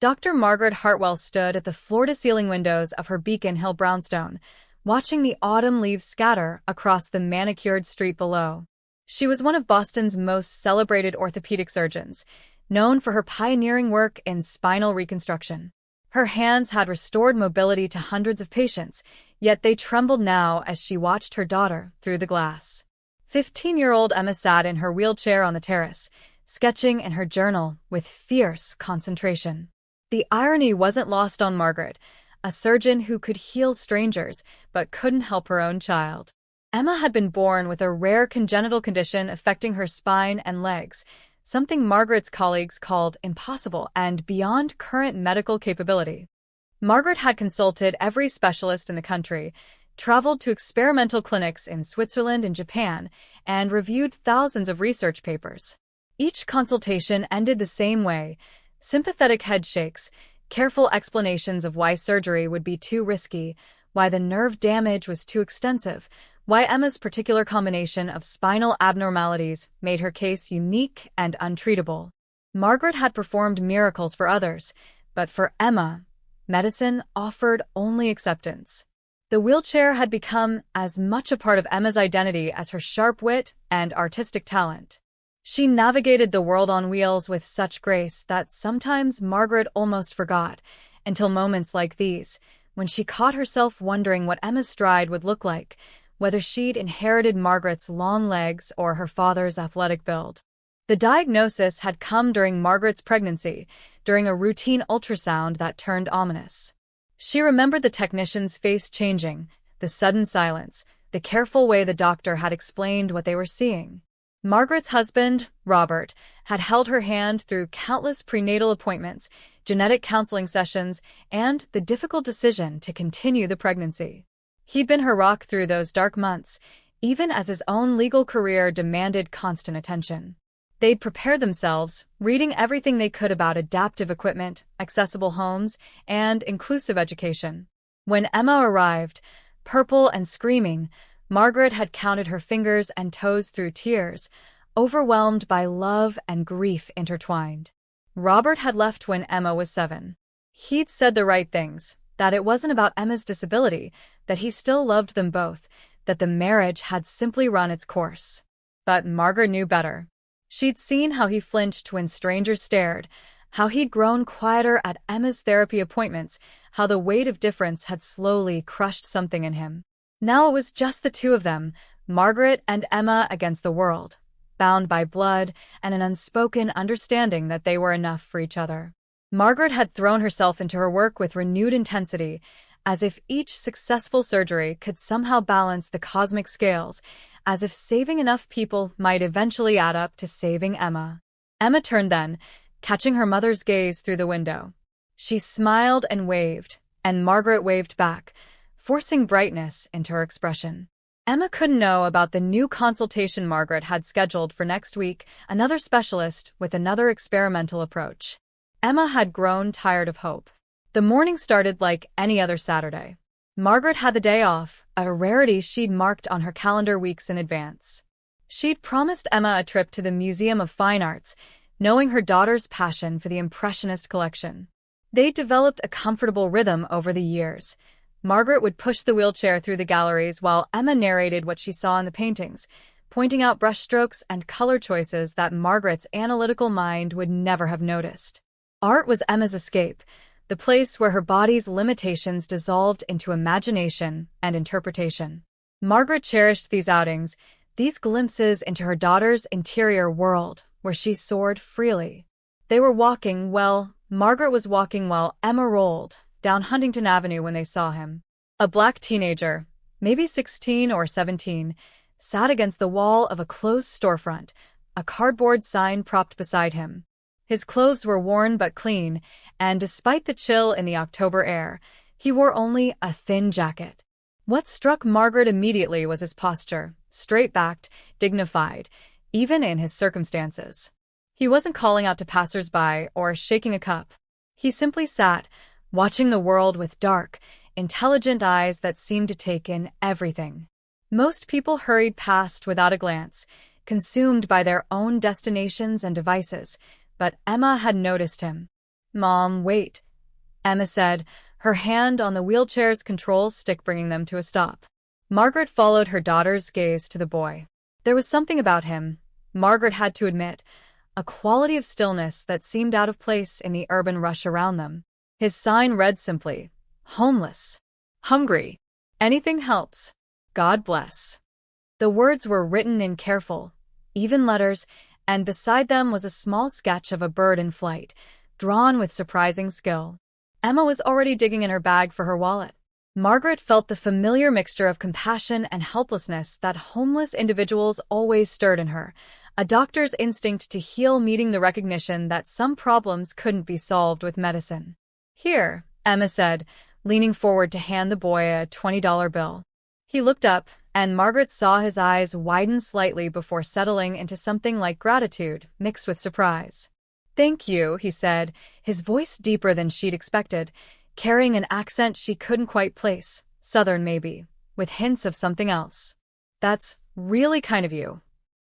Dr. Margaret Hartwell stood at the floor-to-ceiling windows of her Beacon Hill brownstone, watching the autumn leaves scatter across the manicured street below. She was one of Boston's most celebrated orthopedic surgeons, known for her pioneering work in spinal reconstruction. Her hands had restored mobility to hundreds of patients, yet they trembled now as she watched her daughter through the glass. 15-year-old Emma sat in her wheelchair on the terrace, sketching in her journal with fierce concentration. The irony wasn't lost on Margaret, a surgeon who could heal strangers but couldn't help her own child. Emma had been born with a rare congenital condition affecting her spine and legs, something Margaret's colleagues called impossible and beyond current medical capability. Margaret had consulted every specialist in the country, traveled to experimental clinics in Switzerland and Japan, and reviewed thousands of research papers. Each consultation ended the same way: sympathetic headshakes, careful explanations of why surgery would be too risky, why the nerve damage was too extensive, why Emma's particular combination of spinal abnormalities made her case unique and untreatable. Margaret had performed miracles for others, but for Emma, medicine offered only acceptance. The wheelchair had become as much a part of Emma's identity as her sharp wit and artistic talent. She navigated the world on wheels with such grace that sometimes Margaret almost forgot, until moments like these, when she caught herself wondering what Emma's stride would look like, whether she'd inherited Margaret's long legs or her father's athletic build. The diagnosis had come during Margaret's pregnancy, during a routine ultrasound that turned ominous. She remembered the technician's face changing, the sudden silence, the careful way the doctor had explained what they were seeing. Margaret's husband, Robert, had held her hand through countless prenatal appointments, genetic counseling sessions, and the difficult decision to continue the pregnancy. He'd been her rock through those dark months, even as his own legal career demanded constant attention. They'd prepared themselves, reading everything they could about adaptive equipment, accessible homes, and inclusive education. When Emma arrived, purple and screaming, Margaret had counted her fingers and toes through tears, overwhelmed by love and grief intertwined. Robert had left when Emma was 7. He'd said the right things, that it wasn't about Emma's disability, that he still loved them both, that the marriage had simply run its course. But Margaret knew better. She'd seen how he flinched when strangers stared, how he'd grown quieter at Emma's therapy appointments, how the weight of difference had slowly crushed something in him. Now it was just the two of them, Margaret and Emma against the world, bound by blood and an unspoken understanding that they were enough for each other. Margaret had thrown herself into her work with renewed intensity, as if each successful surgery could somehow balance the cosmic scales, as if saving enough people might eventually add up to saving Emma. Emma turned then, catching her mother's gaze through the window. She smiled and waved, and Margaret waved back, forcing brightness into her expression. Emma couldn't know about the new consultation Margaret had scheduled for next week, another specialist with another experimental approach. Emma had grown tired of hope. The morning started like any other Saturday. Margaret had the day off, a rarity she'd marked on her calendar weeks in advance. She'd promised Emma a trip to the Museum of Fine Arts, knowing her daughter's passion for the Impressionist collection. They'd developed a comfortable rhythm over the years. Margaret would push the wheelchair through the galleries while Emma narrated what she saw in the paintings, pointing out brushstrokes and color choices that Margaret's analytical mind would never have noticed. Art was Emma's escape, the place where her body's limitations dissolved into imagination and interpretation. Margaret cherished these outings, these glimpses into her daughter's interior world, where she soared freely. They were walking, Margaret was walking while Emma rolled down Huntington Avenue when they saw him. A black teenager, maybe 16 or 17, sat against the wall of a closed storefront, a cardboard sign propped beside him. His clothes were worn but clean, and despite the chill in the October air, he wore only a thin jacket. What struck Margaret immediately was his posture, straight-backed, dignified, even in his circumstances. He wasn't calling out to passers-by or shaking a cup. He simply sat, watching the world with dark, intelligent eyes that seemed to take in everything. Most people hurried past without a glance, consumed by their own destinations and devices, but Emma had noticed him. Mom, wait, Emma said, her hand on the wheelchair's control stick bringing them to a stop. Margaret followed her daughter's gaze to the boy. There was something about him, Margaret had to admit, a quality of stillness that seemed out of place in the urban rush around them. His sign read simply, "Homeless. Hungry. Anything helps. God bless." The words were written in careful, even letters, and beside them was a small sketch of a bird in flight, drawn with surprising skill. Emma was already digging in her bag for her wallet. Margaret felt the familiar mixture of compassion and helplessness that homeless individuals always stirred in her, a doctor's instinct to heal meeting the recognition that some problems couldn't be solved with medicine. "Here," Emma said, leaning forward to hand the boy a $20 bill. He looked up, and Margaret saw his eyes widen slightly before settling into something like gratitude, mixed with surprise. "Thank you," he said, his voice deeper than she'd expected, carrying an accent she couldn't quite place, Southern maybe, with hints of something else. "That's really kind of you."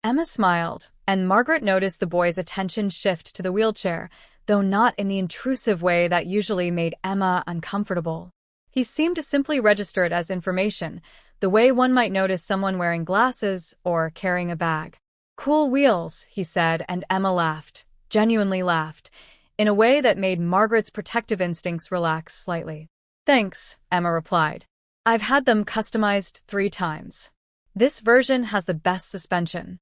Emma smiled, and Margaret noticed the boy's attention shift to the wheelchair, though not in the intrusive way that usually made Emma uncomfortable. He seemed to simply register it as information, the way one might notice someone wearing glasses or carrying a bag. "Cool wheels," he said, and Emma laughed, genuinely laughed, in a way that made Margaret's protective instincts relax slightly. "Thanks," Emma replied. "I've had them customized 3 times. This version has the best suspension."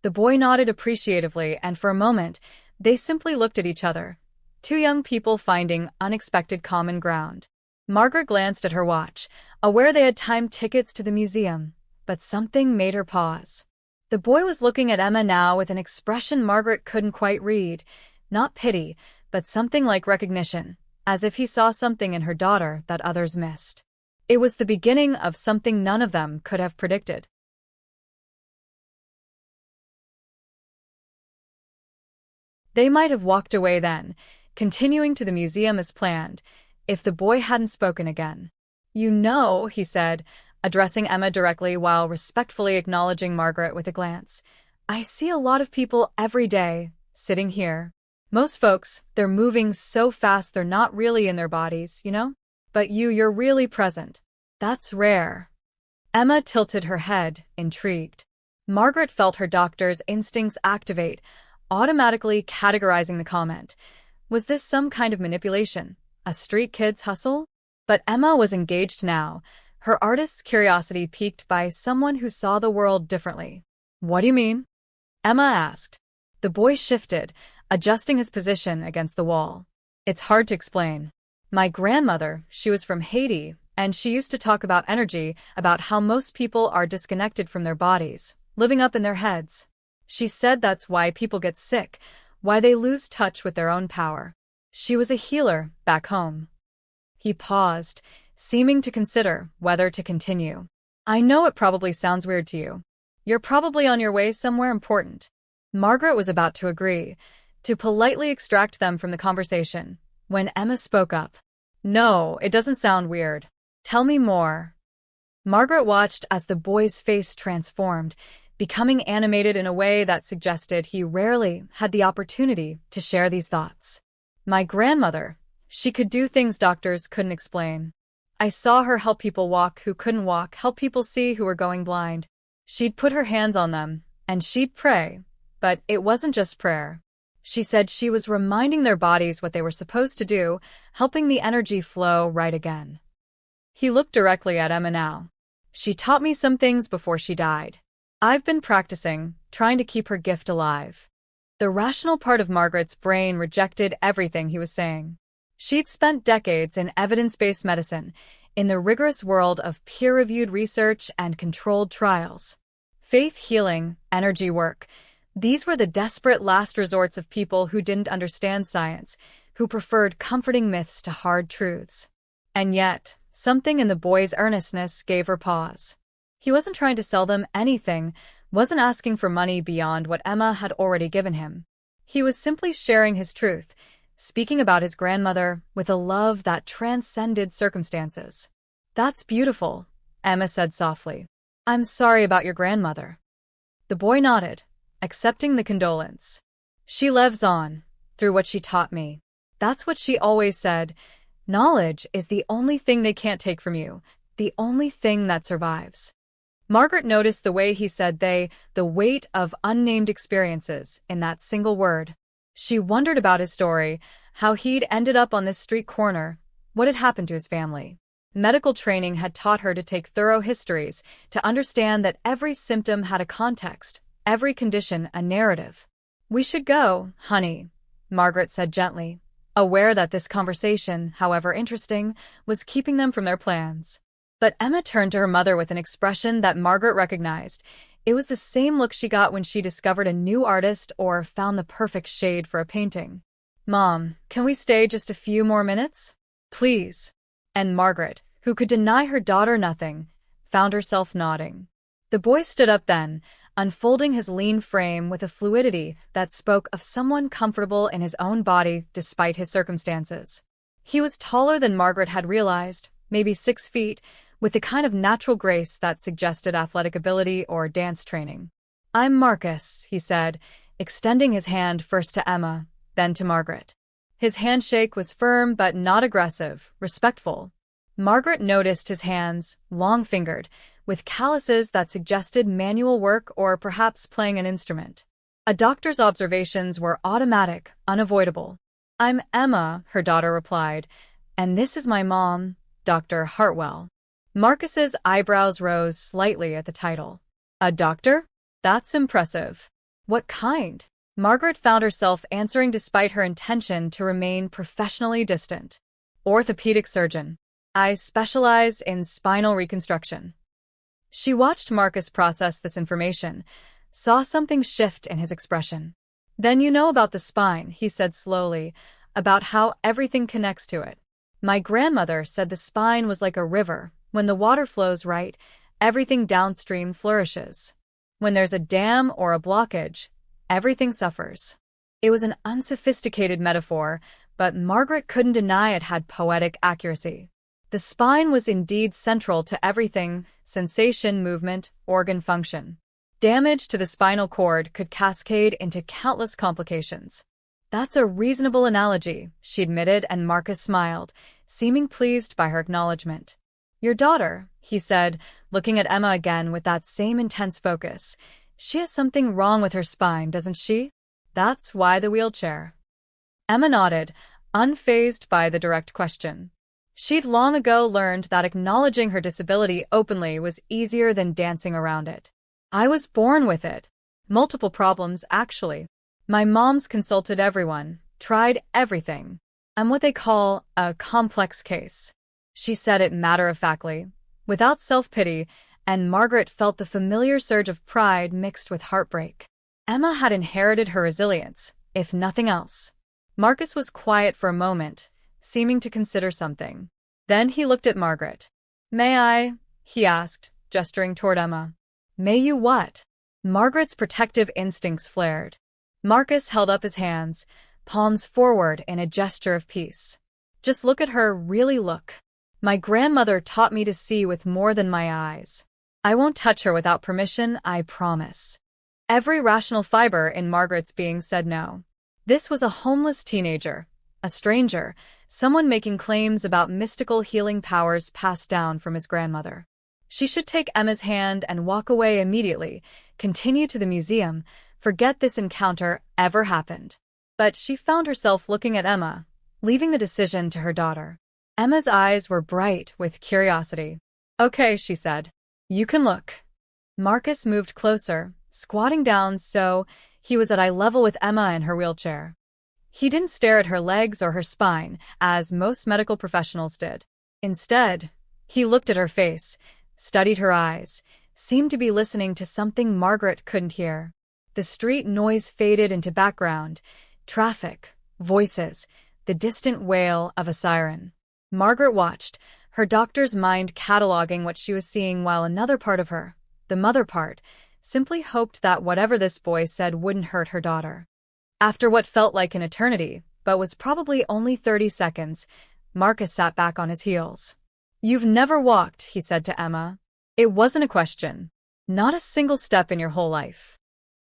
The boy nodded appreciatively, and for a moment, they simply looked at each other, two young people finding unexpected common ground. Margaret glanced at her watch, aware they had timed tickets to the museum, but something made her pause. The boy was looking at Emma now with an expression Margaret couldn't quite read, not pity, but something like recognition, as if he saw something in her daughter that others missed. It was the beginning of something none of them could have predicted. They might have walked away then, continuing to the museum as planned, if the boy hadn't spoken again. "You know," he said, addressing Emma directly while respectfully acknowledging Margaret with a glance, "I see a lot of people every day, sitting here. Most folks, they're moving so fast they're not really in their bodies, you know? But you're really present. That's rare." Emma tilted her head, intrigued. Margaret felt her doctor's instincts activate, automatically categorizing the comment. Was this some kind of manipulation? A street kid's hustle? But Emma was engaged now, her artist's curiosity piqued by someone who saw the world differently. "What do you mean?" Emma asked. The boy shifted, adjusting his position against the wall. "It's hard to explain. My grandmother, she was from Haiti, and she used to talk about energy, about how most people are disconnected from their bodies, living up in their heads. She said that's why people get sick, why they lose touch with their own power. She was a healer back home." He paused, seeming to consider whether to continue. "I know it probably sounds weird to you. You're probably on your way somewhere important." Margaret was about to agree, to politely extract them from the conversation, when Emma spoke up. "No, it doesn't sound weird. Tell me more." Margaret watched as the boy's face transformed, becoming animated in a way that suggested he rarely had the opportunity to share these thoughts. "My grandmother, she could do things doctors couldn't explain. I saw her help people walk who couldn't walk, help people see who were going blind. She'd put her hands on them, and she'd pray. But it wasn't just prayer. She said she was reminding their bodies what they were supposed to do, helping the energy flow right again." He looked directly at Emma now. "She taught me some things before she died. I've been practicing, trying to keep her gift alive." The rational part of Margaret's brain rejected everything he was saying. She'd spent decades in evidence-based medicine, in the rigorous world of peer-reviewed research and controlled trials. Faith healing, energy work, these were the desperate last resorts of people who didn't understand science, who preferred comforting myths to hard truths. And yet, something in the boy's earnestness gave her pause. He wasn't trying to sell them anything, wasn't asking for money beyond what Emma had already given him. He was simply sharing his truth, speaking about his grandmother with a love that transcended circumstances. "That's beautiful," Emma said softly. "I'm sorry about your grandmother." The boy nodded, accepting the condolence. "She lives on, through what she taught me." That's what she always said. Knowledge is the only thing they can't take from you, the only thing that survives. Margaret noticed the way he said the weight of unnamed experiences in that single word. She wondered about his story, how he'd ended up on this street corner, what had happened to his family. Medical training had taught her to take thorough histories, to understand that every symptom had a context, every condition a narrative. "We should go, honey," Margaret said gently, aware that this conversation, however interesting, was keeping them from their plans. But Emma turned to her mother with an expression that Margaret recognized. It was the same look she got when she discovered a new artist or found the perfect shade for a painting. "Mom, can we stay just a few more minutes? Please." And Margaret, who could deny her daughter nothing, found herself nodding. The boy stood up then, unfolding his lean frame with a fluidity that spoke of someone comfortable in his own body despite his circumstances. He was taller than Margaret had realized, maybe 6 feet, with the kind of natural grace that suggested athletic ability or dance training. "I'm Marcus," he said, extending his hand first to Emma, then to Margaret. His handshake was firm but not aggressive, respectful. Margaret noticed his hands, long-fingered, with calluses that suggested manual work or perhaps playing an instrument. A doctor's observations were automatic, unavoidable. "I'm Emma," her daughter replied, "and this is my mom, Dr. Hartwell." Marcus's eyebrows rose slightly at the title. "A doctor? That's impressive. What kind?" Margaret found herself answering despite her intention to remain professionally distant. "Orthopedic surgeon. I specialize in spinal reconstruction." She watched Marcus process this information, saw something shift in his expression. "Then you know about the spine," he said slowly, "about how everything connects to it. My grandmother said the spine was like a river. When the water flows right, everything downstream flourishes. When there's a dam or a blockage, everything suffers." It was an unsophisticated metaphor, but Margaret couldn't deny it had poetic accuracy. The spine was indeed central to everything: sensation, movement, organ function. Damage to the spinal cord could cascade into countless complications. "That's a reasonable analogy," she admitted, and Marcus smiled, seeming pleased by her acknowledgement. "Your daughter," he said, looking at Emma again with that same intense focus. "She has something wrong with her spine, doesn't she? That's why the wheelchair." Emma nodded, unfazed by the direct question. She'd long ago learned that acknowledging her disability openly was easier than dancing around it. "I was born with it. Multiple problems, actually. My mom's consulted everyone, tried everything. I'm what they call a complex case." She said it matter-of-factly, without self-pity, and Margaret felt the familiar surge of pride mixed with heartbreak. Emma had inherited her resilience, if nothing else. Marcus was quiet for a moment, seeming to consider something. Then he looked at Margaret. "May I?" he asked, gesturing toward Emma. "May you what?" Margaret's protective instincts flared. Marcus held up his hands, palms forward in a gesture of peace. "Just look at her, really look. My grandmother taught me to see with more than my eyes. I won't touch her without permission, I promise." Every rational fiber in Margaret's being said no. This was a homeless teenager, a stranger, someone making claims about mystical healing powers passed down from his grandmother. She should take Emma's hand and walk away immediately, continue to the museum, forget this encounter ever happened. But she found herself looking at Emma, leaving the decision to her daughter. Emma's eyes were bright with curiosity. "Okay," she said. "You can look." Marcus moved closer, squatting down so he was at eye level with Emma in her wheelchair. He didn't stare at her legs or her spine, as most medical professionals did. Instead, he looked at her face, studied her eyes, seemed to be listening to something Margaret couldn't hear. The street noise faded into background, traffic, voices, the distant wail of a siren. Margaret watched, her doctor's mind cataloging what she was seeing, while another part of her, the mother part, simply hoped that whatever this boy said wouldn't hurt her daughter. After what felt like an eternity, but was probably only 30 seconds, Marcus sat back on his heels. "You've never walked," he said to Emma. "It wasn't a question. Not a single step in your whole life."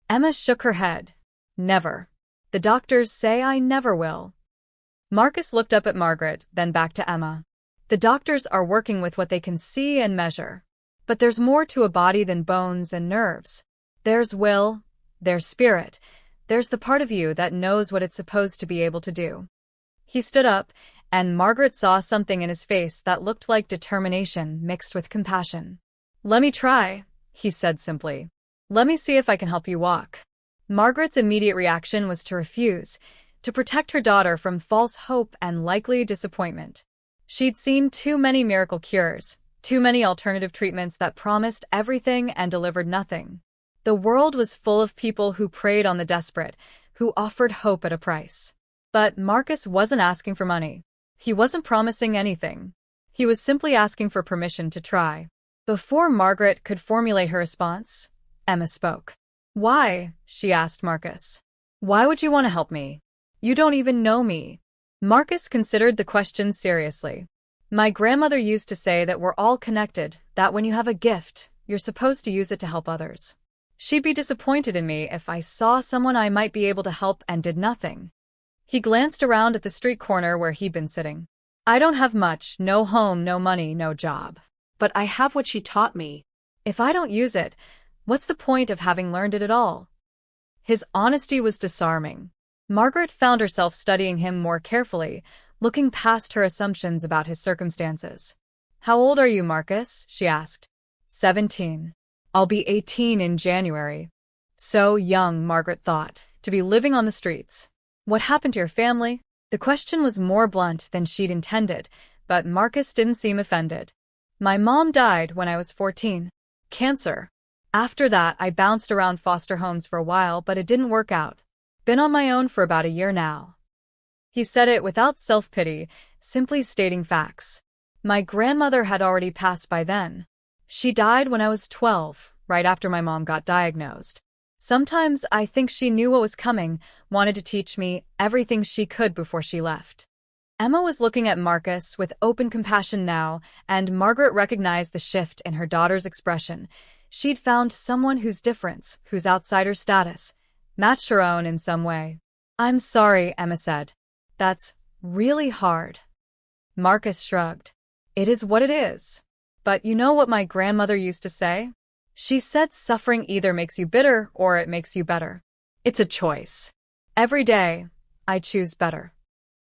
Emma shook her head. "Never. The doctors say I never will." Marcus looked up at Margaret, then back to Emma. The doctors are working with what they can see and measure. But there's more to a body than bones and nerves. There's will, there's spirit, there's the part of you that knows what it's supposed to be able to do. He stood up, and Margaret saw something in his face that looked like determination mixed with compassion. "Let me try," he said simply. "Let me see if I can help you walk." Margaret's immediate reaction was to refuse, to protect her daughter from false hope and likely disappointment. She'd seen too many miracle cures, too many alternative treatments that promised everything and delivered nothing. The world was full of people who preyed on the desperate, who offered hope at a price. But Marcus wasn't asking for money. He wasn't promising anything. He was simply asking for permission to try. Before Margaret could formulate her response, Emma spoke. "Why?" she asked Marcus. "Why would you want to help me? You don't even know me." Marcus considered the question seriously. "My grandmother used to say that we're all connected, that when you have a gift, you're supposed to use it to help others. She'd be disappointed in me if I saw someone I might be able to help and did nothing." He glanced around at the street corner where he'd been sitting. "I don't have much, no home, no money, no job. But I have what she taught me. If I don't use it, what's the point of having learned it at all?" His honesty was disarming. Margaret found herself studying him more carefully, looking past her assumptions about his circumstances. "How old are you, Marcus?" she asked. 17. "I'll be 18 in January." So young, Margaret thought, to be living on the streets. "What happened to your family?" The question was more blunt than she'd intended, but Marcus didn't seem offended. "My mom died when I was 14. Cancer. After that, I bounced around foster homes for a while, but it didn't work out. Been on my own for about a year now." He said it without self-pity, simply stating facts. "My grandmother had already passed by then. She died when I was 12, right after my mom got diagnosed. Sometimes I think she knew what was coming, wanted to teach me everything she could before she left." Emma was looking at Marcus with open compassion now, and Margaret recognized the shift in her daughter's expression. She'd found someone whose difference, whose outsider status, matched her own in some way. "I'm sorry," Emma said. "That's really hard." Marcus shrugged. "It is what it is. But you know what my grandmother used to say? She said suffering either makes you bitter or it makes you better. It's a choice. Every day, I choose better."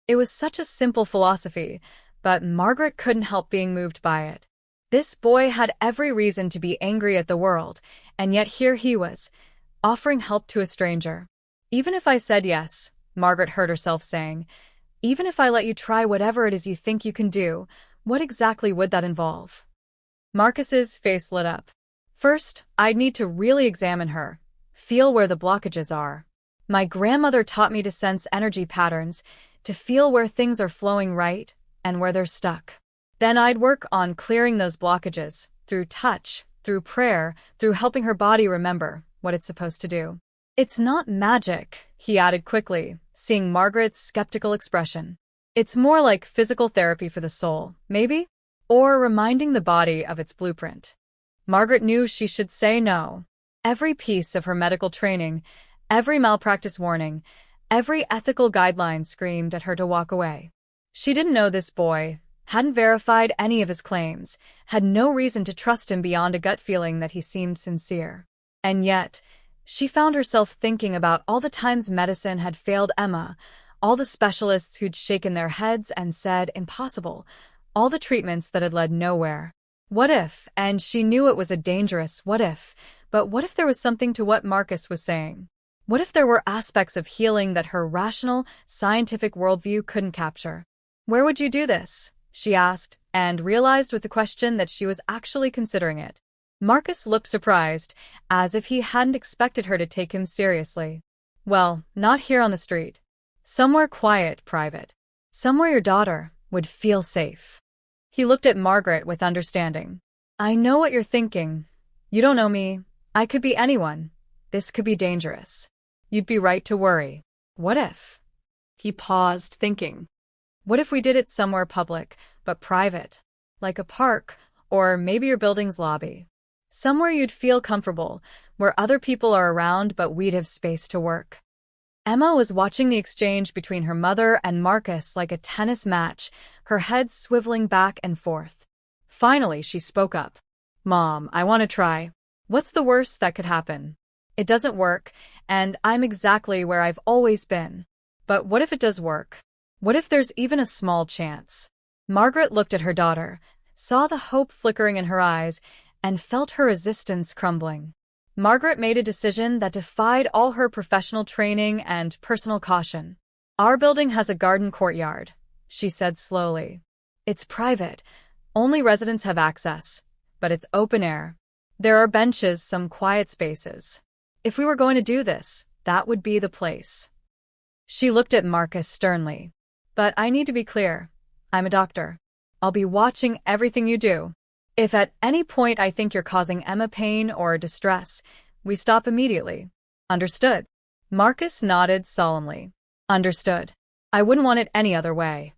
It was such a simple philosophy, but Margaret couldn't help being moved by it. This boy had every reason to be angry at the world, and yet here he was, offering help to a stranger. "Even if I said yes," Margaret heard herself saying, "even if I let you try whatever it is you think you can do, what exactly would that involve?" Marcus's face lit up. "First, I'd need to really examine her, feel where the blockages are. My grandmother taught me to sense energy patterns, to feel where things are flowing right and where they're stuck. Then I'd work on clearing those blockages, through touch, through prayer, through helping her body remember what it's supposed to do." "It's not magic," he added quickly, seeing Margaret's skeptical expression. "It's more like physical therapy for the soul, maybe? Or reminding the body of its blueprint." Margaret knew she should say no. Every piece of her medical training, every malpractice warning, every ethical guideline screamed at her to walk away. She didn't know this boy, hadn't verified any of his claims, had no reason to trust him beyond a gut feeling that he seemed sincere. And yet, she found herself thinking about all the times medicine had failed Emma, all the specialists who'd shaken their heads and said impossible, all the treatments that had led nowhere. What if, and she knew it was a dangerous what if, but what if there was something to what Marcus was saying? What if there were aspects of healing that her rational, scientific worldview couldn't capture? "Where would you do this?" she asked, and realized with the question that she was actually considering it. Marcus looked surprised, as if he hadn't expected her to take him seriously. "Well, not here on the street. Somewhere quiet, private. Somewhere your daughter would feel safe." He looked at Margaret with understanding. "I know what you're thinking. You don't know me. I could be anyone. This could be dangerous. You'd be right to worry. What if?" He paused, thinking. "What if we did it somewhere public, but private? Like a park, or maybe your building's lobby. Somewhere you'd feel comfortable, where other people are around but we'd have space to work." Emma was watching the exchange between her mother and Marcus like a tennis match, her head swiveling back and forth. Finally, she spoke up. Mom, I want to try. What's the worst that could happen? It doesn't work, and I'm exactly where I've always been. But what if it does work? What if there's even a small chance? Margaret looked at her daughter, saw the hope flickering in her eyes, and felt her resistance crumbling. Margaret made a decision that defied all her professional training and personal caution. Our building has a garden courtyard, she said slowly. It's private. Only residents have access, but it's open air. There are benches, some quiet spaces. If we were going to do this, that would be the place. She looked at Marcus sternly. But I need to be clear. I'm a doctor. I'll be watching everything you do. If at any point I think you're causing Emma pain or distress, we stop immediately. Understood? Marcus nodded solemnly. Understood. I wouldn't want it any other way.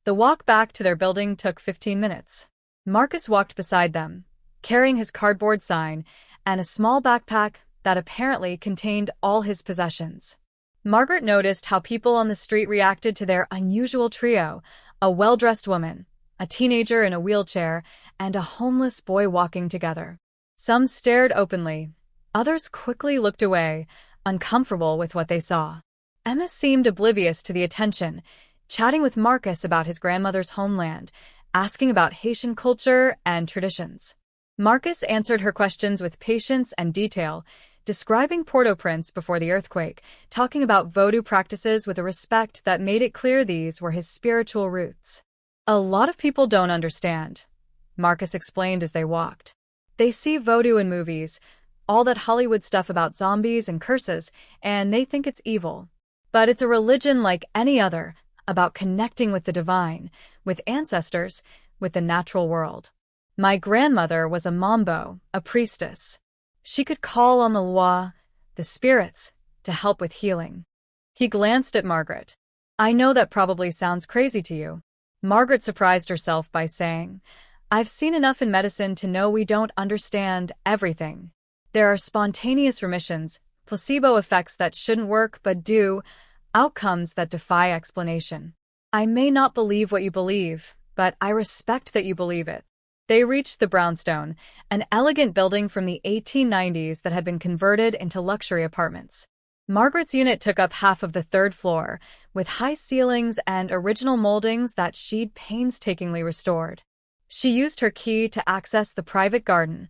The walk back to their building took 15 minutes. Marcus walked beside them, carrying his cardboard sign and a small backpack that apparently contained all his possessions. Margaret noticed how people on the street reacted to their unusual trio, a well-dressed woman, a teenager in a wheelchair, and a homeless boy walking together. Some stared openly. Others quickly looked away, uncomfortable with what they saw. Emma seemed oblivious to the attention, chatting with Marcus about his grandmother's homeland, asking about Haitian culture and traditions. Marcus answered her questions with patience and detail, describing Port-au-Prince before the earthquake, talking about Vodou practices with a respect that made it clear these were his spiritual roots. A lot of people don't understand, Marcus explained as they walked. They see Vodou in movies, all that Hollywood stuff about zombies and curses, and they think it's evil. But it's a religion like any other, about connecting with the divine, with ancestors, with the natural world. My grandmother was a mambo, a priestess. She could call on the Loa, the spirits, to help with healing. He glanced at Margaret. I know that probably sounds crazy to you. Margaret surprised herself by saying, I've seen enough in medicine to know we don't understand everything. There are spontaneous remissions, placebo effects that shouldn't work but do, outcomes that defy explanation. I may not believe what you believe, but I respect that you believe it. They reached the Brownstone, an elegant building from the 1890s that had been converted into luxury apartments. Margaret's unit took up half of the third floor, with high ceilings and original moldings that she'd painstakingly restored. She used her key to access the private garden,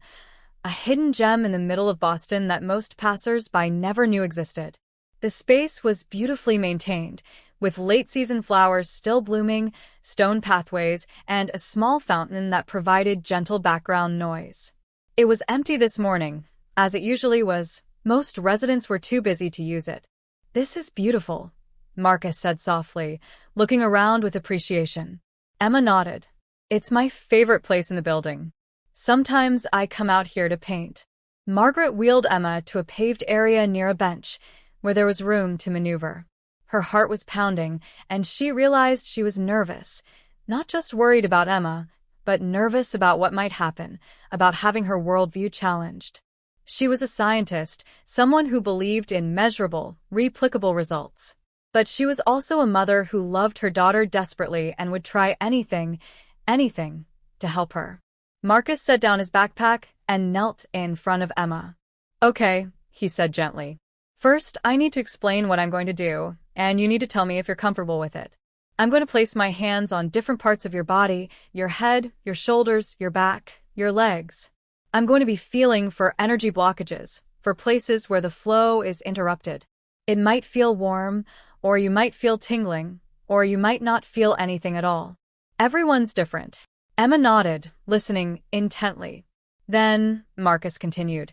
a hidden gem in the middle of Boston that most passers-by never knew existed. The space was beautifully maintained, with late-season flowers still blooming, stone pathways, and a small fountain that provided gentle background noise. It was empty this morning, as it usually was. Most residents were too busy to use it. This is beautiful, Marcus said softly, looking around with appreciation. Emma nodded. It's my favorite place in the building. Sometimes I come out here to paint. Margaret wheeled Emma to a paved area near a bench, where there was room to maneuver. Her heart was pounding, and she realized she was nervous, not just worried about Emma, but nervous about what might happen, about having her worldview challenged. She was a scientist, someone who believed in measurable, replicable results. But she was also a mother who loved her daughter desperately and would try anything, to help her. Marcus set down his backpack and knelt in front of Emma. Okay, he said gently. First, I need to explain what I'm going to do, and you need to tell me if you're comfortable with it. I'm going to place my hands on different parts of your body, your head, your shoulders, your back, your legs. I'm going to be feeling for energy blockages, for places where the flow is interrupted. It might feel warm, or you might feel tingling, or you might not feel anything at all. Everyone's different. Emma nodded, listening intently. Then, Marcus continued,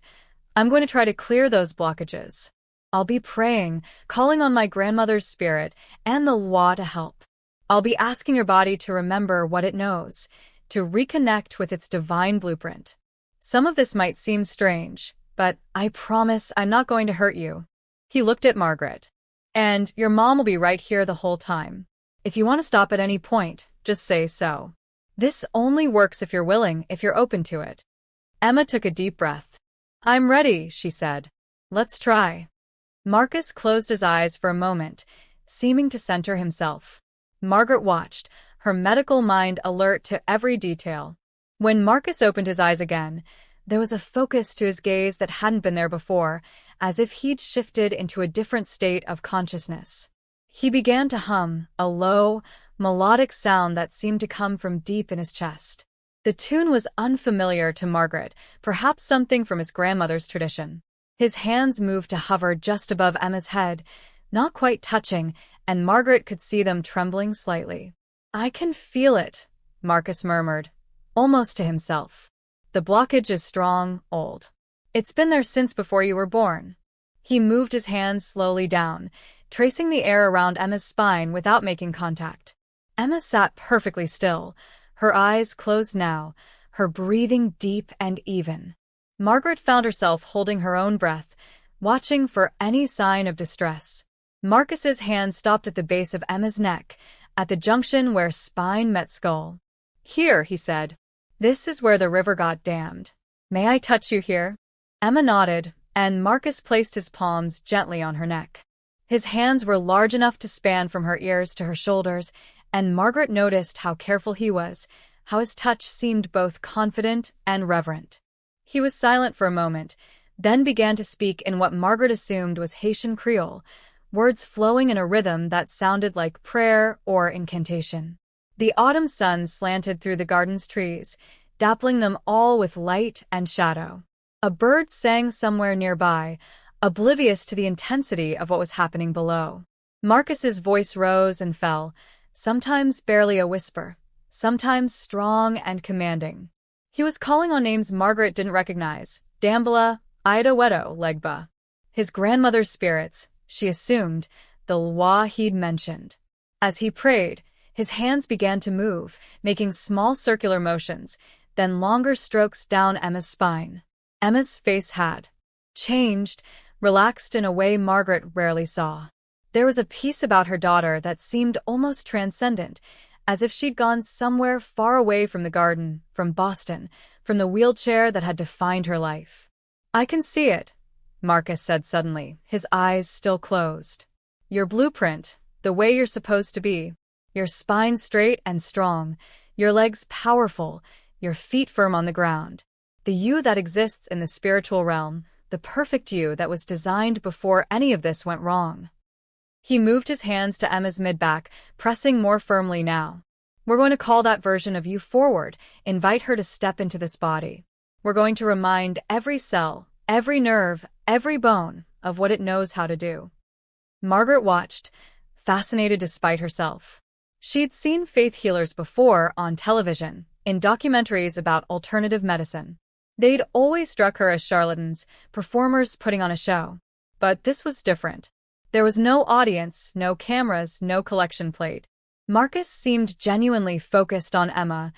I'm going to try to clear those blockages. I'll be praying, calling on my grandmother's spirit and the Loa to help. I'll be asking your body to remember what it knows, to reconnect with its divine blueprint. Some of this might seem strange, but I promise I'm not going to hurt you. He looked at Margaret. And your mom will be right here the whole time. If you want to stop at any point, just say so. This only works if you're willing, if you're open to it. Emma took a deep breath. I'm ready, she said. Let's try. Marcus closed his eyes for a moment, seeming to center himself. Margaret watched, her medical mind alert to every detail. When Marcus opened his eyes again, there was a focus to his gaze that hadn't been there before, as if he'd shifted into a different state of consciousness. He began to hum, a low, melodic sound that seemed to come from deep in his chest. The tune was unfamiliar to Margaret, perhaps something from his grandmother's tradition. His hands moved to hover just above Emma's head, not quite touching, and Margaret could see them trembling slightly. "I can feel it," Marcus murmured, almost to himself. "The blockage is strong, old. It's been there since before you were born." He moved his hands slowly down, tracing the air around Emma's spine without making contact. Emma sat perfectly still, her eyes closed now, her breathing deep and even. Margaret found herself holding her own breath, watching for any sign of distress. Marcus's hand stopped at the base of Emma's neck, at the junction where spine met skull. "Here," he said. "This is where the river got dammed. May I touch you here?" Emma nodded, and Marcus placed his palms gently on her neck. His hands were large enough to span from her ears to her shoulders, and Margaret noticed how careful he was, how his touch seemed both confident and reverent. He was silent for a moment, then began to speak in what Margaret assumed was Haitian Creole, words flowing in a rhythm that sounded like prayer or incantation. The autumn sun slanted through the garden's trees, dappling them all with light and shadow. A bird sang somewhere nearby, oblivious to the intensity of what was happening below. Marcus's voice rose and fell, sometimes barely a whisper, sometimes strong and commanding. He was calling on names Margaret didn't recognize: Dambala, Ida Wedo, Legba. His grandmother's spirits, she assumed, the Lwa he'd mentioned. As he prayed, his hands began to move, making small circular motions, then longer strokes down Emma's spine. Emma's face had changed, relaxed in a way Margaret rarely saw. There was a peace about her daughter that seemed almost transcendent, as if she'd gone somewhere far away from the garden, from Boston, from the wheelchair that had defined her life. "I can see it," Marcus said suddenly, his eyes still closed. "Your blueprint, the way you're supposed to be. Your spine straight and strong, your legs powerful, your feet firm on the ground. The you that exists in the spiritual realm, the perfect you that was designed before any of this went wrong." He moved his hands to Emma's mid-back, pressing more firmly now. "We're going to call that version of you forward, invite her to step into this body. We're going to remind every cell, every nerve, every bone of what it knows how to do." Margaret watched, fascinated despite herself. She'd seen faith healers before on television, in documentaries about alternative medicine. They'd always struck her as charlatans, performers putting on a show. But this was different. There was no audience, no cameras, no collection plate. Marcus seemed genuinely focused on Emma,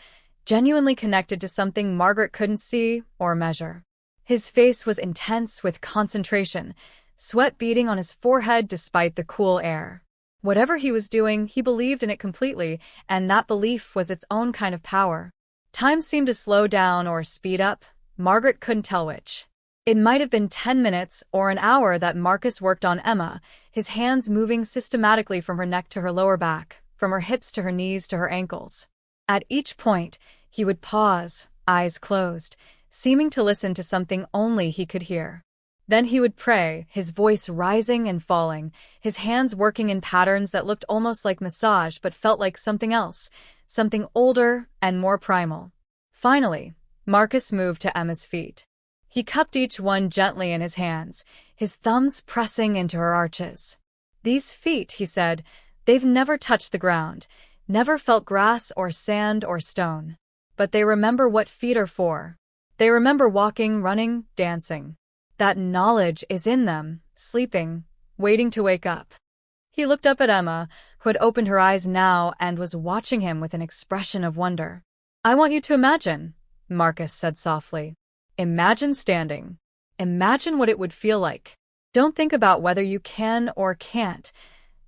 genuinely connected to something Margaret couldn't see or measure. His face was intense with concentration, sweat beading on his forehead despite the cool air. Whatever he was doing, he believed in it completely, and that belief was its own kind of power. Time seemed to slow down or speed up. Margaret couldn't tell which. It might have been 10 minutes or an hour that Marcus worked on Emma, his hands moving systematically from her neck to her lower back, from her hips to her knees to her ankles. At each point, he would pause, eyes closed, seeming to listen to something only he could hear. Then he would pray, his voice rising and falling, his hands working in patterns that looked almost like massage but felt like something else, something older and more primal. Finally, Marcus moved to Emma's feet. He cupped each one gently in his hands, his thumbs pressing into her arches. "These feet," he said, "they've never touched the ground, never felt grass or sand or stone. But they remember what feet are for. They remember walking, running, dancing. That knowledge is in them, sleeping, waiting to wake up." He looked up at Emma, who had opened her eyes now and was watching him with an expression of wonder. "I want you to imagine," Marcus said softly. "Imagine standing. Imagine what it would feel like. Don't think about whether you can or can't.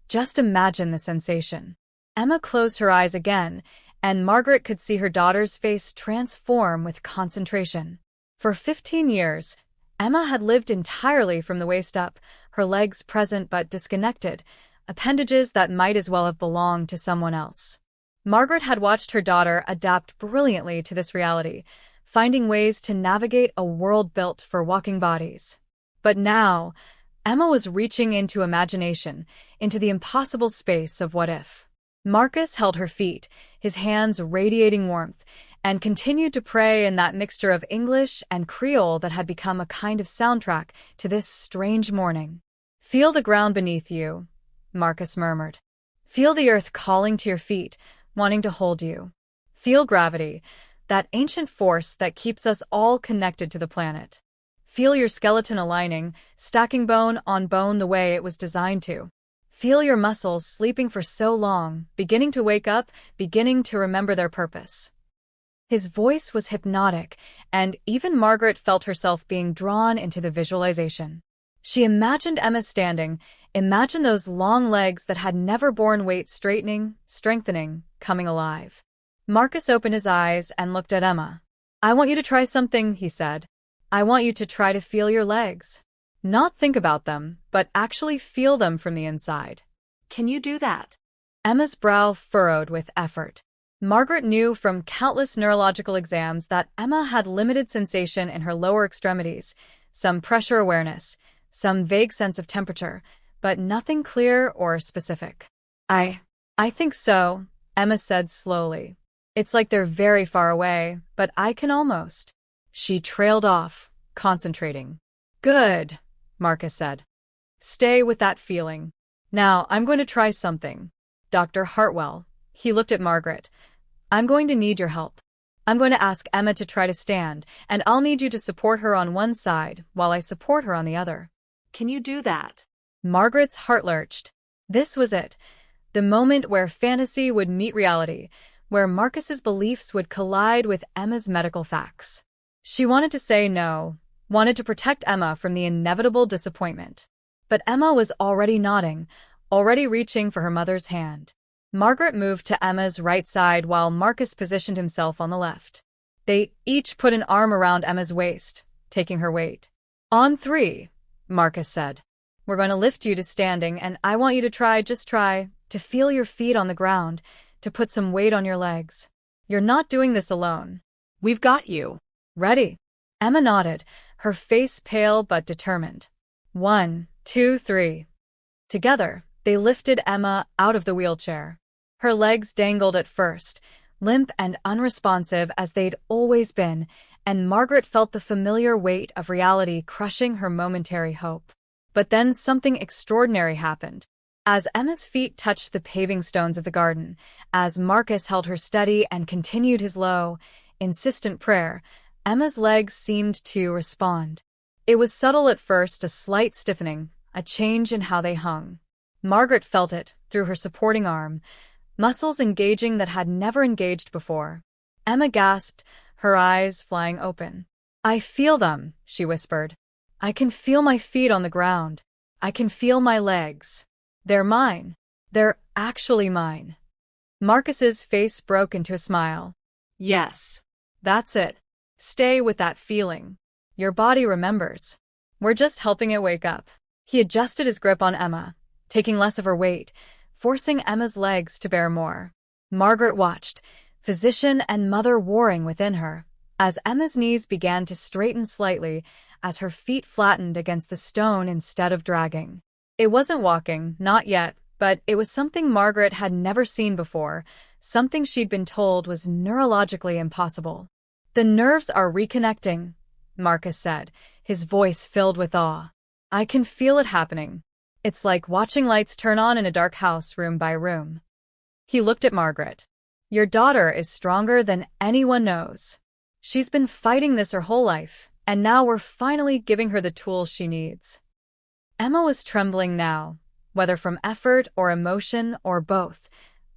Just imagine the sensation." Emma closed her eyes again, and Margaret could see her daughter's face transform with concentration. For 15 years, Emma had lived entirely from the waist up, her legs present but disconnected, appendages that might as well have belonged to someone else. Margaret had watched her daughter adapt brilliantly to this reality, finding ways to navigate a world built for walking bodies. But now, Emma was reaching into imagination, into the impossible space of what if. Marcus held her feet, his hands radiating warmth, and continued to pray in that mixture of English and Creole that had become a kind of soundtrack to this strange morning. "Feel the ground beneath you," Marcus murmured. "Feel the earth calling to your feet, wanting to hold you. Feel gravity, that ancient force that keeps us all connected to the planet. Feel your skeleton aligning, stacking bone on bone the way it was designed to. Feel your muscles sleeping for so long, beginning to wake up, beginning to remember their purpose." His voice was hypnotic, and even Margaret felt herself being drawn into the visualization. She imagined Emma standing, imagined those long legs that had never borne weight straightening, strengthening, coming alive. Marcus opened his eyes and looked at Emma. "I want you to try something," he said. "I want you to try to feel your legs. Not think about them, but actually feel them from the inside. Can you do that?" Emma's brow furrowed with effort. Margaret knew from countless neurological exams that Emma had limited sensation in her lower extremities, some pressure awareness, some vague sense of temperature, but nothing clear or specific. I think so," Emma said slowly. "It's like they're very far away, but I can almost." She trailed off, concentrating. "Good," Marcus said. "Stay with that feeling. Now, I'm going to try something. Dr. Hartwell," he looked at Margaret, "I'm going to need your help. I'm going to ask Emma to try to stand, and I'll need you to support her on one side while I support her on the other. Can you do that?" Margaret's heart lurched. This was it, the moment where fantasy would meet reality, where Marcus's beliefs would collide with Emma's medical facts. She wanted to say no, wanted to protect Emma from the inevitable disappointment. But Emma was already nodding, already reaching for her mother's hand. Margaret moved to Emma's right side while Marcus positioned himself on the left. They each put an arm around Emma's waist, taking her weight. "On 3, Marcus said. "We're going to lift you to standing, and I want you to try, just try, to feel your feet on the ground, to put some weight on your legs. You're not doing this alone. We've got you. Ready?" Emma nodded, her face pale but determined. 1, 2, 3. Together, they lifted Emma out of the wheelchair. Her legs dangled at first, limp and unresponsive as they'd always been, and Margaret felt the familiar weight of reality crushing her momentary hope. But then something extraordinary happened. As Emma's feet touched the paving stones of the garden, as Marcus held her steady and continued his low, insistent prayer, Emma's legs seemed to respond. It was subtle at first, a slight stiffening, a change in how they hung. Margaret felt it through her supporting arm, muscles engaging that had never engaged before. Emma gasped, her eyes flying open. "I feel them," she whispered. "I can feel my feet on the ground. I can feel my legs. They're mine. They're actually mine." Marcus's face broke into a smile. "Yes. That's it. Stay with that feeling. Your body remembers. We're just helping it wake up." He adjusted his grip on Emma, taking less of her weight, forcing Emma's legs to bear more. Margaret watched, physician and mother warring within her, as Emma's knees began to straighten slightly, as her feet flattened against the stone instead of dragging. It wasn't walking, not yet, but it was something Margaret had never seen before, something she'd been told was neurologically impossible. "The nerves are reconnecting," Marcus said, his voice filled with awe. "I can feel it happening. It's like watching lights turn on in a dark house room by room." He looked at Margaret. "Your daughter is stronger than anyone knows. She's been fighting this her whole life, and now we're finally giving her the tools she needs." Emma was trembling now, whether from effort or emotion or both.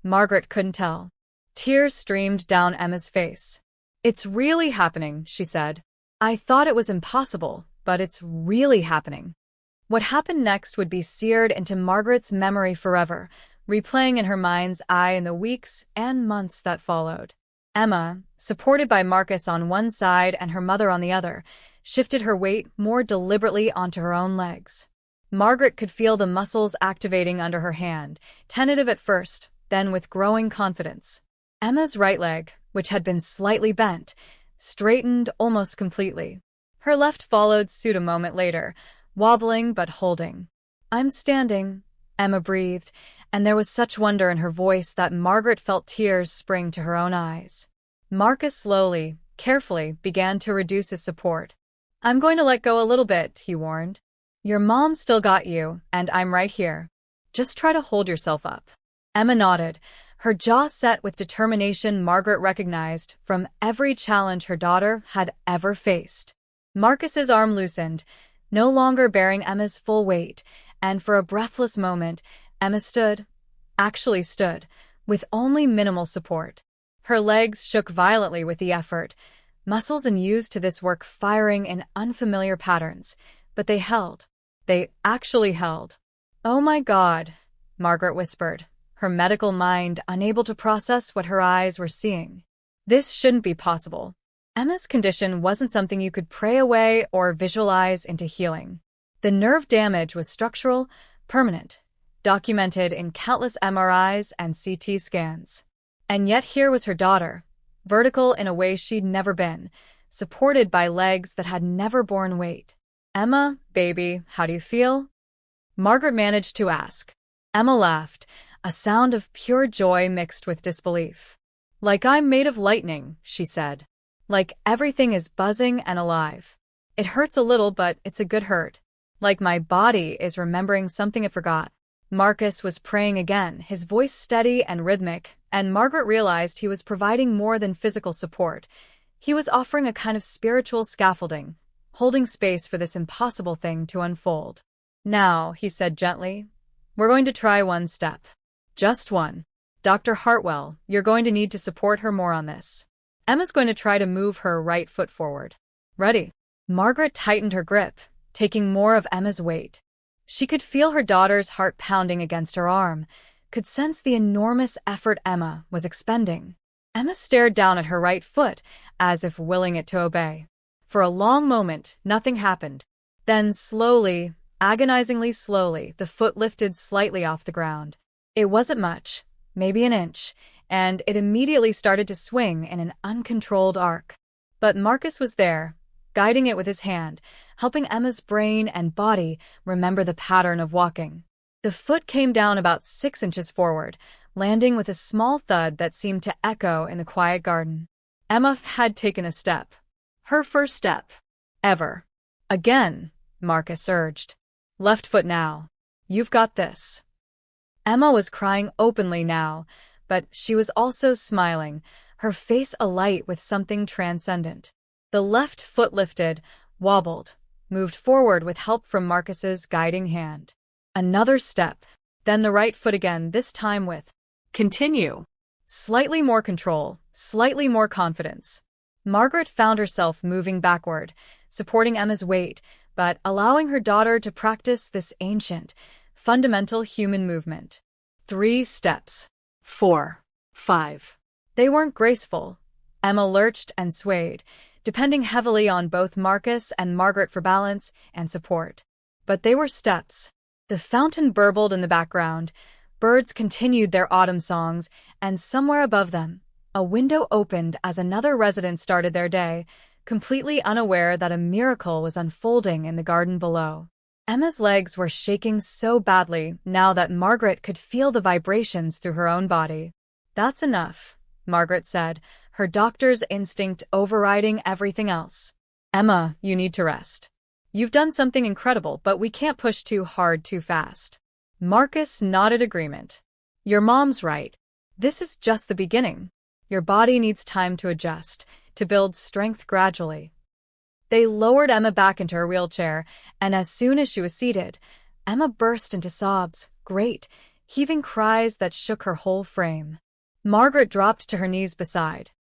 Margaret couldn't tell. Tears streamed down Emma's face. "It's really happening," she said. "I thought it was impossible, but it's really happening." What happened next would be seared into Margaret's memory forever, replaying in her mind's eye in the weeks and months that followed. Emma, supported by Marcus on one side and her mother on the other, shifted her weight more deliberately onto her own legs. Margaret could feel the muscles activating under her hand, tentative at first, then with growing confidence. Emma's right leg, which had been slightly bent, straightened almost completely. Her left followed suit a moment later, wobbling but holding. "I'm standing," Emma breathed, and there was such wonder in her voice that Margaret felt tears spring to her own eyes. Marcus slowly, carefully, began to reduce his support. "I'm going to let go a little bit," he warned. "Your mom still got you, and I'm right here. Just try to hold yourself up." Emma nodded, her jaw set with determination Margaret recognized from every challenge her daughter had ever faced. Marcus's arm loosened, no longer bearing Emma's full weight, and for a breathless moment, Emma actually stood, with only minimal support. Her legs shook violently with the effort, muscles unused to this work firing in unfamiliar patterns, but they held. They actually held. "Oh my God," Margaret whispered, her medical mind unable to process what her eyes were seeing. This shouldn't be possible. Emma's condition wasn't something you could pray away or visualize into healing. The nerve damage was structural, permanent, documented in countless MRIs and CT scans. And yet here was her daughter, vertical in a way she'd never been, supported by legs that had never borne weight. "Emma, baby, how do you feel?" Margaret managed to ask. Emma laughed, a sound of pure joy mixed with disbelief. "Like I'm made of lightning," she said. "Like everything is buzzing and alive. It hurts a little, but it's a good hurt. Like my body is remembering something it forgot." Marcus was praying again, his voice steady and rhythmic, and Margaret realized he was providing more than physical support. He was offering a kind of spiritual scaffolding, holding space for this impossible thing to unfold. "Now," he said gently, "we're going to try one step. Just one. Dr. Hartwell, you're going to need to support her more on this. Emma's going to try to move her right foot forward. Ready?" Margaret tightened her grip, taking more of Emma's weight. She could feel her daughter's heart pounding against her arm, could sense the enormous effort Emma was expending. Emma stared down at her right foot, as if willing it to obey. For a long moment, nothing happened. Then slowly, agonizingly slowly, the foot lifted slightly off the ground. It wasn't much, maybe an inch, and it immediately started to swing in an uncontrolled arc. But Marcus was there, guiding it with his hand, helping Emma's brain and body remember the pattern of walking. The foot came down about 6 inches forward, landing with a small thud that seemed to echo in the quiet garden. Emma had taken a step. Her first step. Ever. "Again," Marcus urged. "Left foot now. You've got this." Emma was crying openly now, but she was also smiling, her face alight with something transcendent. The left foot lifted, wobbled, moved forward with help from Marcus's guiding hand. Another step, then the right foot again, this time with "Continue." Slightly more control, slightly more confidence. Margaret found herself moving backward, supporting Emma's weight, but allowing her daughter to practice this ancient, fundamental human movement. 3 steps. 4. 5. They weren't graceful. Emma lurched and swayed, depending heavily on both Marcus and Margaret for balance and support. But they were steps. The fountain burbled in the background, birds continued their autumn songs, and somewhere above them, a window opened as another resident started their day, completely unaware that a miracle was unfolding in the garden below. Emma's legs were shaking so badly now that Margaret could feel the vibrations through her own body. "That's enough," Margaret said, her doctor's instinct overriding everything else. "Emma, you need to rest. You've done something incredible, but we can't push too hard too fast." Marcus nodded agreement. "Your mom's right. This is just the beginning. Your body needs time to adjust, to build strength gradually." They lowered Emma back into her wheelchair, and as soon as she was seated, Emma burst into sobs, great, heaving cries that shook her whole frame. Margaret dropped to her knees beside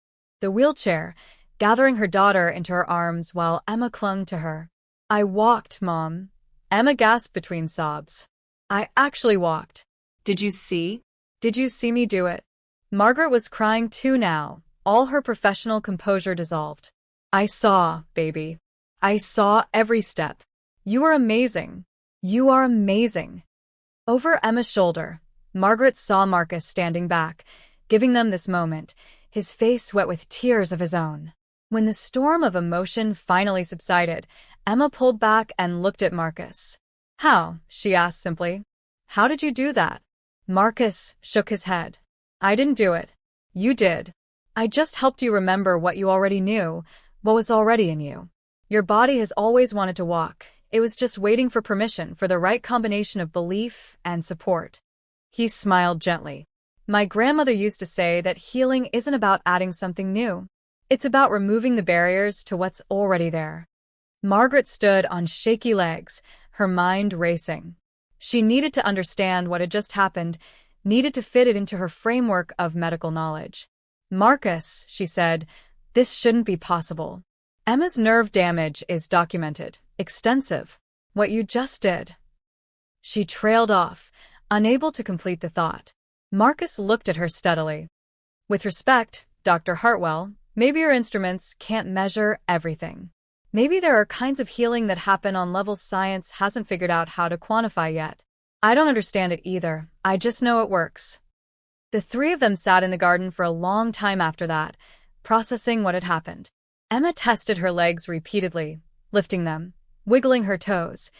the wheelchair, gathering her daughter into her arms while Emma clung to her. "I walked, Mom," Emma gasped between sobs. "I actually walked. Did you see? Did you see me do it?" Margaret was crying too now, all her professional composure dissolved. I saw, baby. I saw every step. You are amazing. You are amazing. Over Emma's shoulder, Margaret saw Marcus standing back, giving them this moment, his face wet with tears of his own. When the storm of emotion finally subsided, Emma pulled back and looked at Marcus. How? She asked simply. How did you do that? Marcus shook his head. I didn't do it. You did. I just helped you remember what you already knew, what was already in you. Your body has always wanted to walk. It was just waiting for permission, for the right combination of belief and support. He smiled gently. My grandmother used to say that healing isn't about adding something new. It's about removing the barriers to what's already there. Margaret stood on shaky legs, her mind racing. She needed to understand what had just happened, needed to fit it into her framework of medical knowledge. Marcus, she said, this shouldn't be possible. Emma's nerve damage is documented, extensive. What you just did. She trailed off, unable to complete the thought. Marcus looked at her steadily. With respect, Dr. Hartwell, maybe your instruments can't measure everything. Maybe there are kinds of healing that happen on levels science hasn't figured out how to quantify yet. I don't understand it either. I just know it works. The three of them sat in the garden for a long time after that, processing what had happened. Emma tested her legs repeatedly, lifting them, wiggling her toes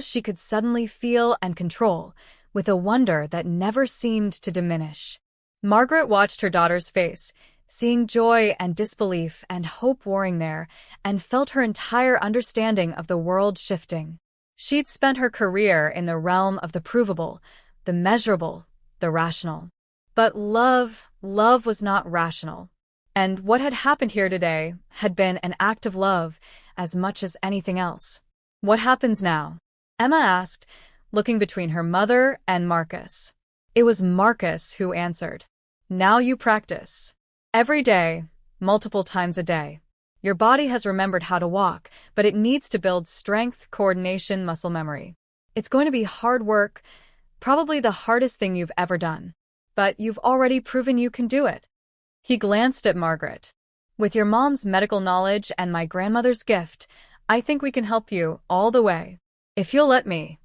she could suddenly feel and control, with a wonder that never seemed to diminish. Margaret watched her daughter's face, seeing joy and disbelief and hope warring there, and felt her entire understanding of the world shifting. She'd spent her career in the realm of the provable, the measurable, the rational. But love was not rational. And what had happened here today had been an act of love as much as anything else. What happens now? Emma asked, looking between her mother and Marcus. It was Marcus who answered. Now you practice. Every day, multiple times a day. Your body has remembered how to walk, but it needs to build strength, coordination, muscle memory. It's going to be hard work, probably the hardest thing you've ever done. But you've already proven you can do it. He glanced at Margaret. With your mom's medical knowledge and my grandmother's gift, I think we can help you all the way. If you'll let me.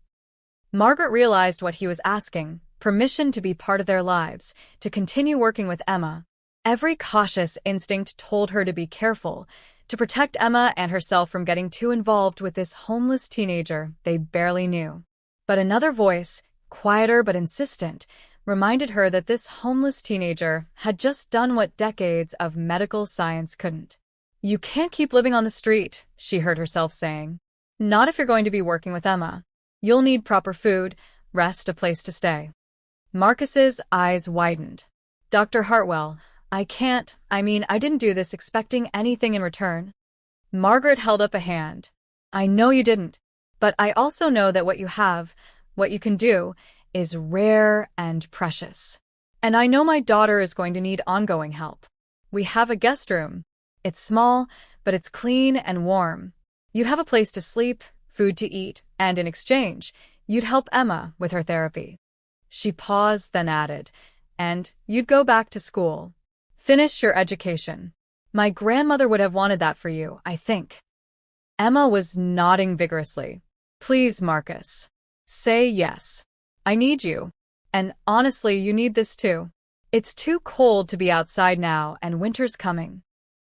Margaret realized what he was asking, permission to be part of their lives, to continue working with Emma. Every cautious instinct told her to be careful, to protect Emma and herself from getting too involved with this homeless teenager they barely knew. But another voice, quieter but insistent, reminded her that this homeless teenager had just done what decades of medical science couldn't. You can't keep living on the street, she heard herself saying. Not if you're going to be working with Emma. You'll need proper food, rest, a place to stay. Marcus's eyes widened. Dr. Hartwell, I didn't do this expecting anything in return. Margaret held up a hand. I know you didn't, but I also know that what you have, what you can do, is rare and precious. And I know my daughter is going to need ongoing help. We have a guest room. It's small, but it's clean and warm. You'd have a place to sleep, food to eat, and in exchange, you'd help Emma with her therapy. She paused, then added, and you'd go back to school. Finish your education. My grandmother would have wanted that for you, I think. Emma was nodding vigorously. Please, Marcus. Say yes. I need you. And honestly, you need this too. It's too cold to be outside now, and winter's coming.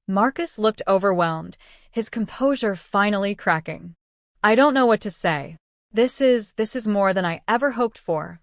Marcus looked overwhelmed, his composure finally cracking. I don't know what to say. This is more than I ever hoped for.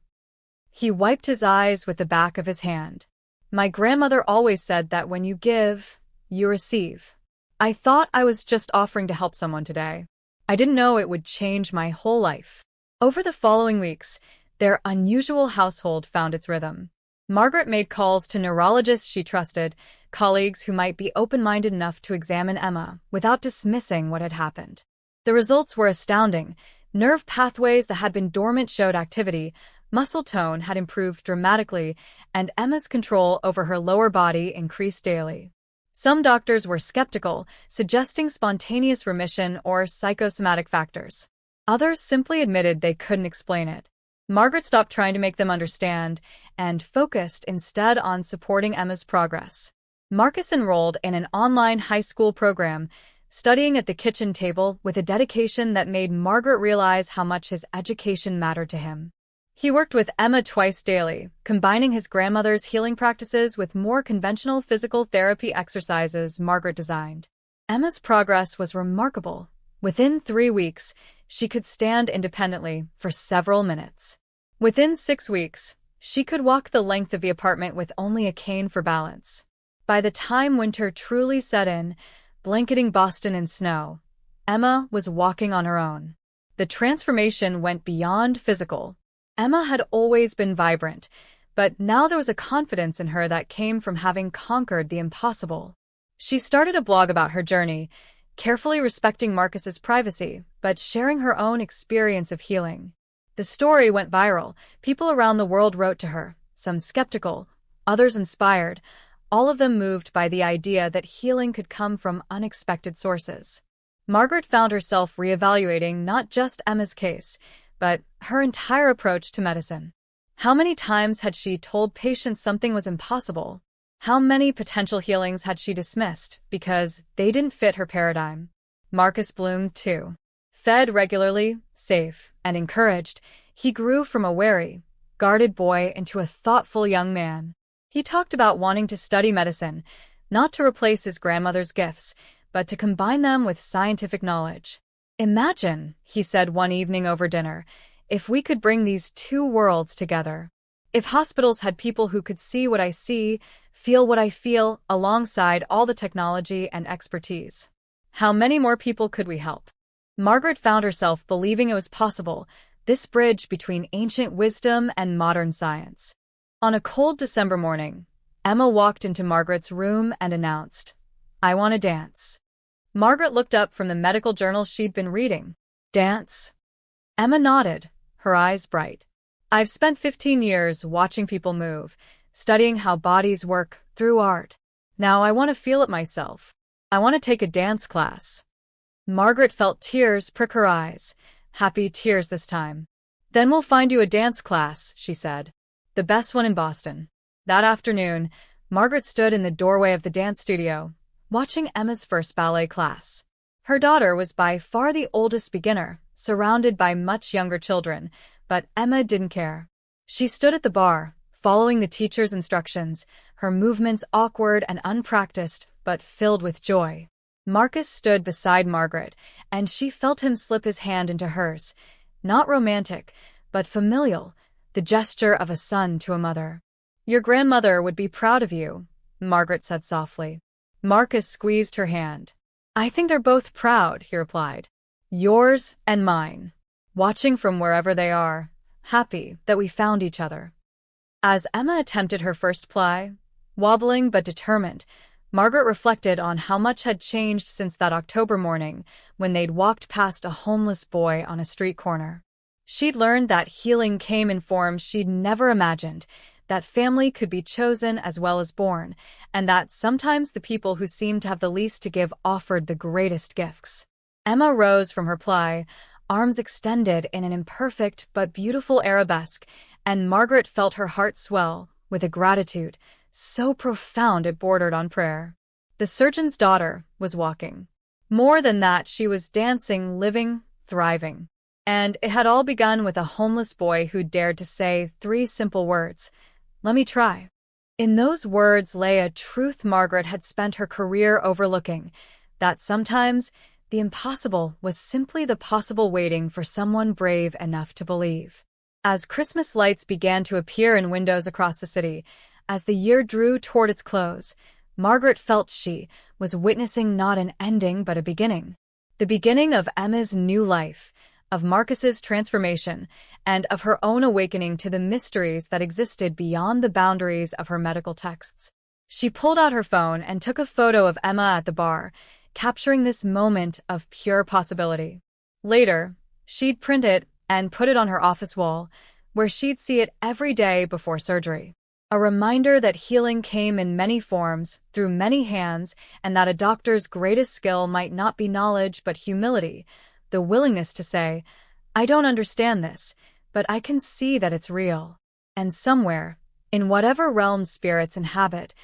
He wiped his eyes with the back of his hand. My grandmother always said that when you give, you receive. I thought I was just offering to help someone today. I didn't know it would change my whole life. Over the following weeks, their unusual household found its rhythm. Margaret made calls to neurologists she trusted, colleagues who might be open-minded enough to examine Emma without dismissing what had happened. The results were astounding. Nerve pathways that had been dormant showed activity, muscle tone had improved dramatically, and Emma's control over her lower body increased daily. Some doctors were skeptical, suggesting spontaneous remission or psychosomatic factors. Others simply admitted they couldn't explain it. Margaret stopped trying to make them understand and focused instead on supporting Emma's progress. Marcus enrolled in an online high school program, studying at the kitchen table with a dedication that made Margaret realize how much his education mattered to him. He worked with Emma twice daily, combining his grandmother's healing practices with more conventional physical therapy exercises Margaret designed. Emma's progress was remarkable. Within 3 weeks, she could stand independently for several minutes. Within 6 weeks, she could walk the length of the apartment with only a cane for balance. By the time winter truly set in, blanketing Boston in snow, Emma was walking on her own. The transformation went beyond physical. Emma had always been vibrant, but now there was a confidence in her that came from having conquered the impossible. She started a blog about her journey, carefully respecting Marcus's privacy, but sharing her own experience of healing. The story went viral. People around the world wrote to her, some skeptical, others inspired, all of them moved by the idea that healing could come from unexpected sources. Margaret found herself reevaluating not just Emma's case, but her entire approach to medicine. How many times had she told patients something was impossible? How many potential healings had she dismissed because they didn't fit her paradigm? Marcus bloomed too. Fed regularly, safe, and encouraged, he grew from a wary, guarded boy into a thoughtful young man. He talked about wanting to study medicine, not to replace his grandmother's gifts, but to combine them with scientific knowledge. "Imagine," he said one evening over dinner, "if we could bring these two worlds together. If hospitals had people who could see what I see, feel what I feel, alongside all the technology and expertise. How many more people could we help?" Margaret found herself believing it was possible, this bridge between ancient wisdom and modern science. On a cold December morning, Emma walked into Margaret's room and announced, "I want to dance." Margaret looked up from the medical journal she'd been reading. "Dance?" Emma nodded, her eyes bright. "I've spent 15 years watching people move, studying how bodies work through art. Now I want to feel it myself. I want to take a dance class." Margaret felt tears prick her eyes, happy tears this time. "Then we'll find you a dance class," she said. "The best one in Boston." That afternoon, Margaret stood in the doorway of the dance studio, watching Emma's first ballet class. Her daughter was by far the oldest beginner, surrounded by much younger children, but Emma didn't care. She stood at the bar, following the teacher's instructions, her movements awkward and unpracticed, but filled with joy. Marcus stood beside Margaret, and she felt him slip his hand into hers. Not romantic, but familial, the gesture of a son to a mother. "Your grandmother would be proud of you," Margaret said softly. Marcus squeezed her hand. "I think they're both proud," he replied. "Yours and mine. Watching from wherever they are, happy that we found each other." As Emma attempted her first ply, wobbling but determined, Margaret reflected on how much had changed since that October morning when they'd walked past a homeless boy on a street corner. She'd learned that healing came in forms she'd never imagined, that family could be chosen as well as born, and that sometimes the people who seemed to have the least to give offered the greatest gifts. Emma rose from her ply, arms extended in an imperfect but beautiful arabesque, and Margaret felt her heart swell with a gratitude so profound it bordered on prayer. The surgeon's daughter was walking. More than that, she was dancing, living, thriving. And it had all begun with a homeless boy who dared to say 3 simple words, "Let me try." In those words lay a truth Margaret had spent her career overlooking, that sometimes the impossible was simply the possible waiting for someone brave enough to believe. As Christmas lights began to appear in windows across the city, as the year drew toward its close, Margaret felt she was witnessing not an ending but a beginning. The beginning of Emma's new life, of Marcus's transformation, and of her own awakening to the mysteries that existed beyond the boundaries of her medical texts. She pulled out her phone and took a photo of Emma at the bar, capturing this moment of pure possibility. Later, she'd print it and put it on her office wall, where she'd see it every day before surgery. A reminder that healing came in many forms, through many hands, and that a doctor's greatest skill might not be knowledge but humility, the willingness to say, "I don't understand this, but I can see that it's real." And somewhere, in whatever realm spirits inhabit,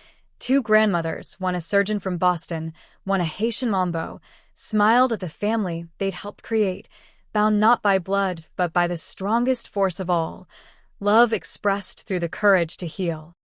Two grandmothers, one a surgeon from Boston, one a Haitian Mambo, smiled at the family they'd helped create, bound not by blood but by the strongest force of all, love expressed through the courage to heal.